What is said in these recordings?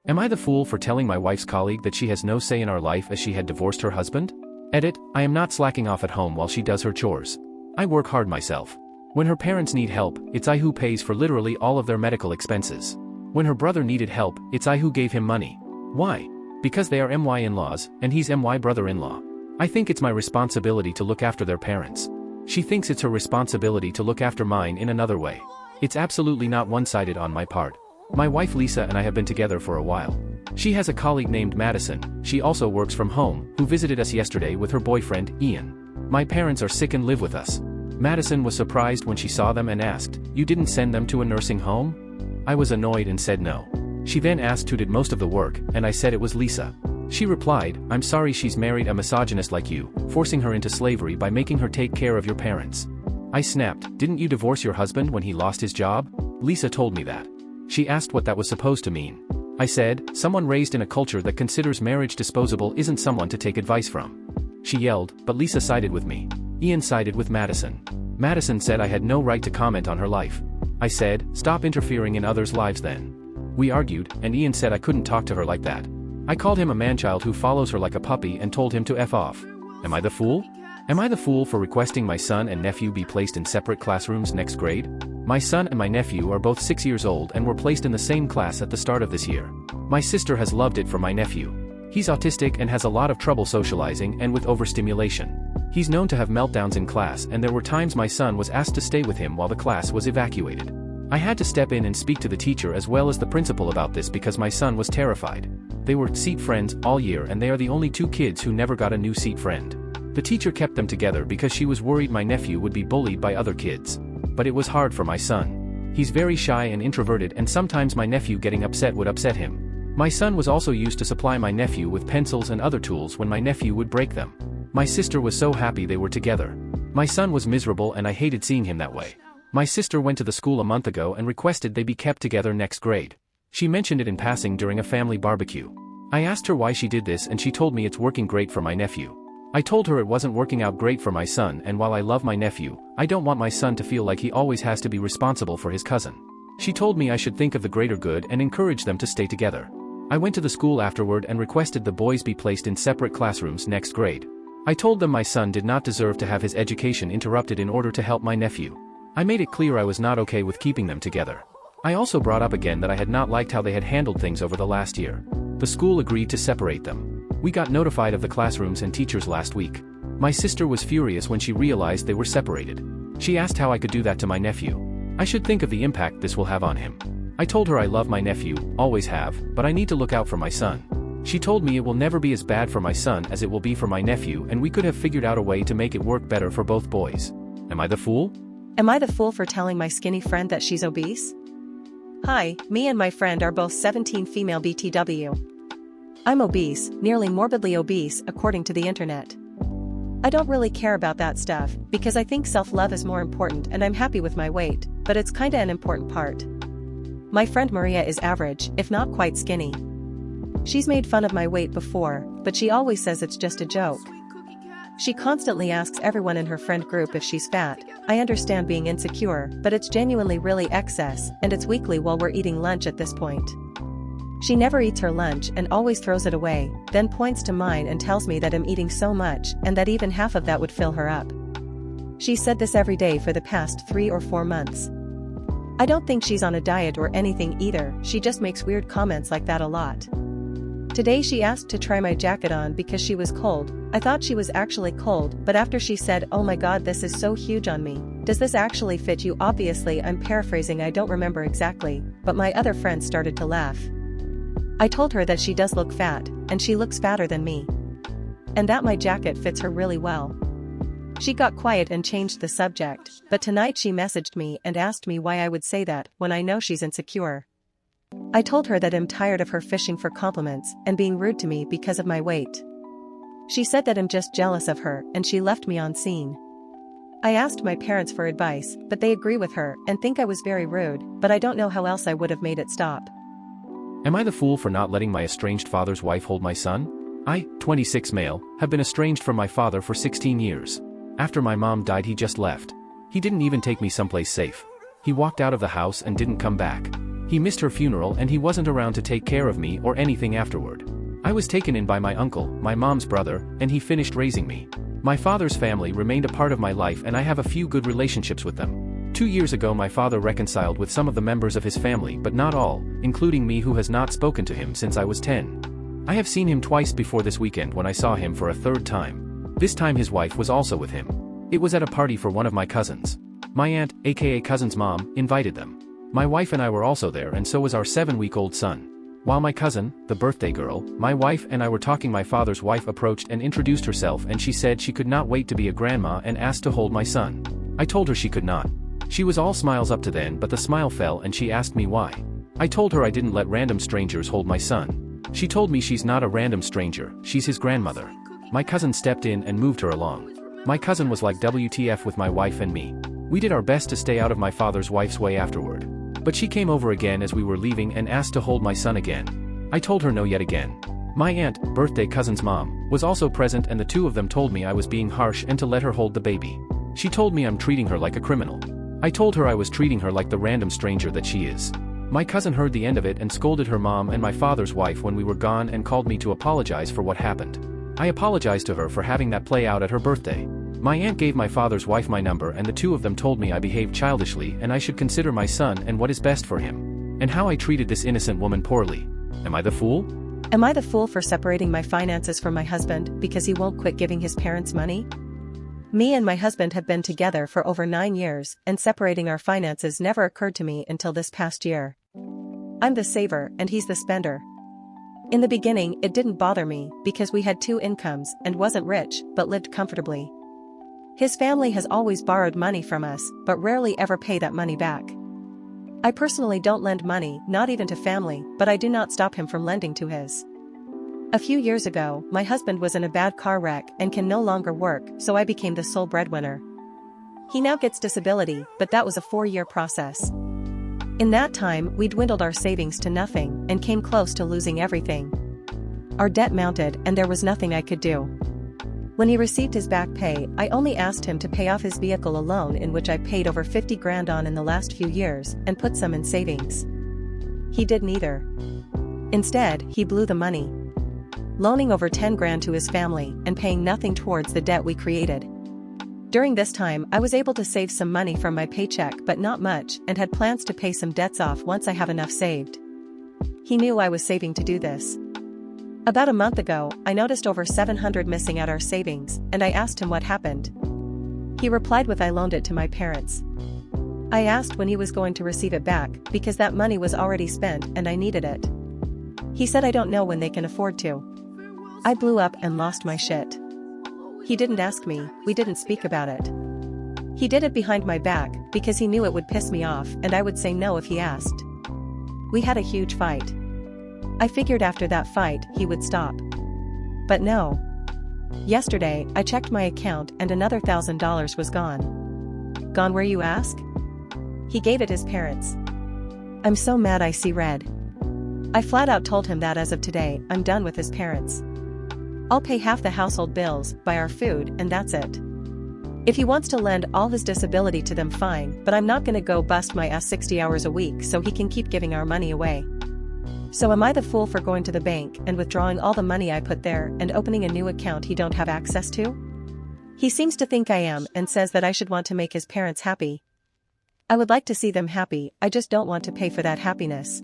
Am I the fool for telling my wife's colleague that she has no say in our life as she had divorced her husband? Edit, I am not slacking off at home while she does her chores. I work hard myself. When her parents need help, it's I who pays for literally all of their medical expenses. When her brother needed help, it's I who gave him money. Why? Because they are my in-laws, and he's my brother-in-law. I think it's my responsibility to look after their parents. She thinks it's her responsibility to look after mine in another way. It's absolutely not one-sided on my part. My wife Lisa and I have been together for a while. She has a colleague named Madison, she also works from home, who visited us yesterday with her boyfriend, Ian. My parents are sick and live with us. Madison was surprised when she saw them and asked, "You didn't send them to a nursing home?" I was annoyed and said no. She then asked who did most of the work, and I said it was Lisa. She replied, "I'm sorry she's married a misogynist like you, forcing her into slavery by making her take care of your parents." I snapped, "Didn't you divorce your husband when he lost his job?" Lisa told me that. She asked what that was supposed to mean. I said, "Someone raised in a culture that considers marriage disposable isn't someone to take advice from." She yelled, but Lisa sided with me. Ian sided with Madison. Madison said I had no right to comment on her life. I said, "Stop interfering in others' lives then." We argued, and Ian said I couldn't talk to her like that. I called him a manchild who follows her like a puppy and told him to F off. Am I the fool? Am I the fool for requesting my son and nephew be placed in separate classrooms next grade? My son and my nephew are both 6 years old and were placed in the same class at the start of this year. My sister has loved it for my nephew. He's autistic and has a lot of trouble socializing and with overstimulation. He's known to have meltdowns in class, and there were times my son was asked to stay with him while the class was evacuated. I had to step in and speak to the teacher as well as the principal about this because my son was terrified. They were seat friends all year and they are the only 2 kids who never got a new seat friend. The teacher kept them together because she was worried my nephew would be bullied by other kids. But it was hard for my son. He's very shy and introverted, and sometimes my nephew getting upset would upset him. My son was also used to supply my nephew with pencils and other tools when my nephew would break them. My sister was so happy they were together. My son was miserable and I hated seeing him that way. My sister went to the school a month ago and requested they be kept together next grade. She mentioned it in passing during a family barbecue. I asked her why she did this and she told me it's working great for my nephew. I told her it wasn't working out great for my son, and while I love my nephew, I don't want my son to feel like he always has to be responsible for his cousin. She told me I should think of the greater good and encourage them to stay together. I went to the school afterward and requested the boys be placed in separate classrooms next grade. I told them my son did not deserve to have his education interrupted in order to help my nephew. I made it clear I was not okay with keeping them together. I also brought up again that I had not liked how they had handled things over the last year. The school agreed to separate them. We got notified of the classrooms and teachers last week. My sister was furious when she realized they were separated. She asked how I could do that to my nephew. I should think of the impact this will have on him. I told her I love my nephew, always have, but I need to look out for my son. She told me it will never be as bad for my son as it will be for my nephew, and we could have figured out a way to make it work better for both boys. Am I the fool? Am I the fool for telling my skinny friend that she's obese? Hi, me and my friend are both 17 female BTW. I'm obese, nearly morbidly obese according to the internet. I don't really care about that stuff, because I think self-love is more important and I'm happy with my weight, but it's kinda an important part. My friend Maria is average, if not quite skinny. She's made fun of my weight before, but she always says it's just a joke. She constantly asks everyone in her friend group if she's fat. I understand being insecure, but it's genuinely really excess, and it's weekly while we're eating lunch at this point. She never eats her lunch and always throws it away, then points to mine and tells me that I'm eating so much and that even half of that would fill her up. She said this every day for the past 3 or 4 months. I don't think she's on a diet or anything either, she just makes weird comments like that a lot. Today she asked to try my jacket on because she was cold. I thought she was actually cold, but after she said, "Oh my god, this is so huge on me. Does this actually fit you?" Obviously I'm paraphrasing, I don't remember exactly, but my other friends started to laugh. I told her that she does look fat, and she looks fatter than me. And that my jacket fits her really well. She got quiet and changed the subject, but tonight she messaged me and asked me why I would say that when I know she's insecure. I told her that I'm tired of her fishing for compliments and being rude to me because of my weight. She said that I'm just jealous of her and she left me on scene. I asked my parents for advice, but they agree with her and think I was very rude, but I don't know how else I would have made it stop. Am I the fool for not letting my estranged father's wife hold my son? I, 26 male, have been estranged from my father for 16 years. After my mom died he just left. He didn't even take me someplace safe. He walked out of the house and didn't come back. He missed her funeral and he wasn't around to take care of me or anything afterward. I was taken in by my uncle, my mom's brother, and he finished raising me. My father's family remained a part of my life and I have a few good relationships with them. 2 years ago my father reconciled with some of the members of his family but not all, including me who has not spoken to him since I was 10. I have seen him twice before this weekend when I saw him for a third time. This time his wife was also with him. It was at a party for one of my cousins. My aunt, aka cousin's mom, invited them. My wife and I were also there and so was our 7-week-old son. While my cousin, the birthday girl, my wife and I were talking, my father's wife approached and introduced herself and she said she could not wait to be a grandma and asked to hold my son. I told her she could not. She was all smiles up to then but the smile fell and she asked me why. I told her I didn't let random strangers hold my son. She told me she's not a random stranger, she's his grandmother. My cousin stepped in and moved her along. My cousin was like WTF with my wife and me. We did our best to stay out of my father's wife's way afterward. But she came over again as we were leaving and asked to hold my son again. I told her no yet again. My aunt, birthday cousin's mom, was also present and the two of them told me I was being harsh and to let her hold the baby. She told me I'm treating her like a criminal. I told her I was treating her like the random stranger that she is. My cousin heard the end of it and scolded her mom and my father's wife when we were gone and called me to apologize for what happened. I apologized to her for having that play out at her birthday. My aunt gave my father's wife my number and the two of them told me I behaved childishly and I should consider my son and what is best for him. And how I treated this innocent woman poorly. Am I the fool? Am I the fool for separating my finances from my husband because he won't quit giving his parents money? Me and my husband have been together for over 9 years and separating our finances never occurred to me until this past year. I'm the saver and he's the spender. In the beginning it didn't bother me because we had 2 incomes and wasn't rich but lived comfortably. His family has always borrowed money from us, but rarely ever pay that money back. I personally don't lend money, not even to family, but I do not stop him from lending to his. A few years ago, my husband was in a bad car wreck and can no longer work, so I became the sole breadwinner. He now gets disability, but that was a 4-year process. In that time, we dwindled our savings to nothing and came close to losing everything. Our debt mounted and there was nothing I could do. When he received his back pay, I only asked him to pay off his vehicle a loan in which I paid over 50 grand on in the last few years and put some in savings. He did neither. Instead, he blew the money, loaning over 10 grand to his family and paying nothing towards the debt we created. During this time, I was able to save some money from my paycheck but not much and had plans to pay some debts off once I have enough saved. He knew I was saving to do this. About a month ago, I noticed over 700 missing at our savings, and I asked him what happened. He replied with I loaned it to my parents. I asked when he was going to receive it back, because that money was already spent and I needed it. He said I don't know when they can afford to. I blew up and lost my shit. He didn't ask me, we didn't speak about it. He did it behind my back, because he knew it would piss me off and I would say no if he asked. We had a huge fight. I figured after that fight, he would stop. But no. Yesterday, I checked my account and another $1,000 was gone. Gone where, you ask? He gave it his parents. I'm so mad I see red. I flat out told him that as of today, I'm done with his parents. I'll pay half the household bills, buy our food, and that's it. If he wants to lend all his disability to them, fine, but I'm not gonna go bust my ass 60 hours a week so he can keep giving our money away. So am I the fool for going to the bank and withdrawing all the money I put there and opening a new account he don't have access to? He seems to think I am and says that I should want to make his parents happy. I would like to see them happy, I just don't want to pay for that happiness.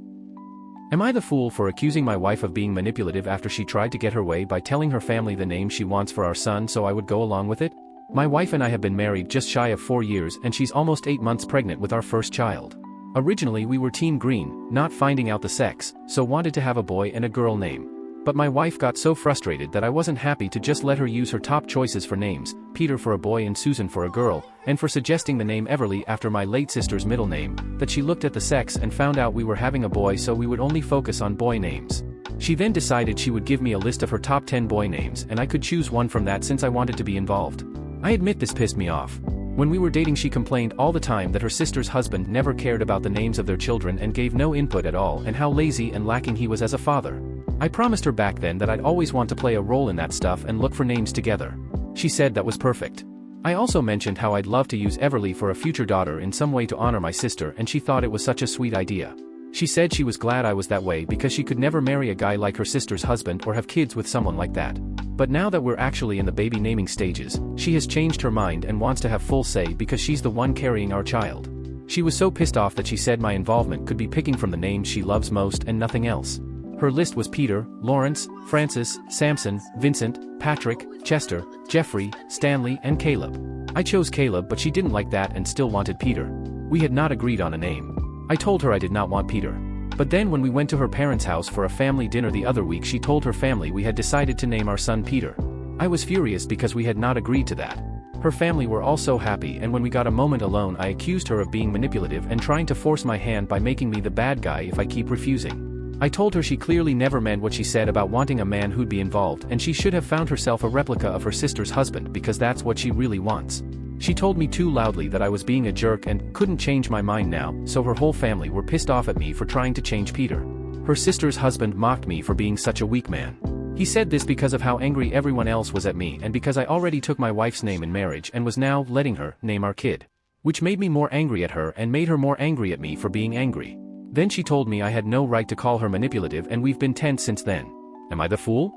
Am I the fool for accusing my wife of being manipulative after she tried to get her way by telling her family the name she wants for our son so I would go along with it? My wife and I have been married just shy of 4 years and she's almost 8 months pregnant with our first child. Originally we were team green, not finding out the sex, so wanted to have a boy and a girl name. But my wife got so frustrated that I wasn't happy to just let her use her top choices for names, Peter for a boy and Susan for a girl, and for suggesting the name Everly after my late sister's middle name, that she looked at the sex and found out we were having a boy so we would only focus on boy names. She then decided she would give me a list of her top 10 boy names and I could choose one from that since I wanted to be involved. I admit this pissed me off. When we were dating she complained all the time that her sister's husband never cared about the names of their children and gave no input at all and how lazy and lacking he was as a father. I promised her back then that I'd always want to play a role in that stuff and look for names together. She said that was perfect. I also mentioned how I'd love to use Everly for a future daughter in some way to honor my sister and she thought it was such a sweet idea. She said she was glad I was that way because she could never marry a guy like her sister's husband or have kids with someone like that. But now that we're actually in the baby naming stages, she has changed her mind and wants to have full say because she's the one carrying our child. She was so pissed off that she said my involvement could be picking from the names she loves most and nothing else. Her list was Peter, Lawrence, Francis, Samson, Vincent, Patrick, Chester, Jeffrey, Stanley, and Caleb. I chose Caleb, but she didn't like that and still wanted Peter. We had not agreed on a name. I told her I did not want Peter. But then when we went to her parents' house for a family dinner the other week, she told her family we had decided to name our son Peter. I was furious because we had not agreed to that. Her family were all so happy, and when we got a moment alone I accused her of being manipulative and trying to force my hand by making me the bad guy if I keep refusing. I told her she clearly never meant what she said about wanting a man who'd be involved, and she should have found herself a replica of her sister's husband because that's what she really wants. She told me too loudly that I was being a jerk and couldn't change my mind now, so her whole family were pissed off at me for trying to change Peter. Her sister's husband mocked me for being such a weak man. He said this because of how angry everyone else was at me and because I already took my wife's name in marriage and was now letting her name our kid. Which made me more angry at her and made her more angry at me for being angry. Then she told me I had no right to call her manipulative, and we've been tense since then. Am I the fool?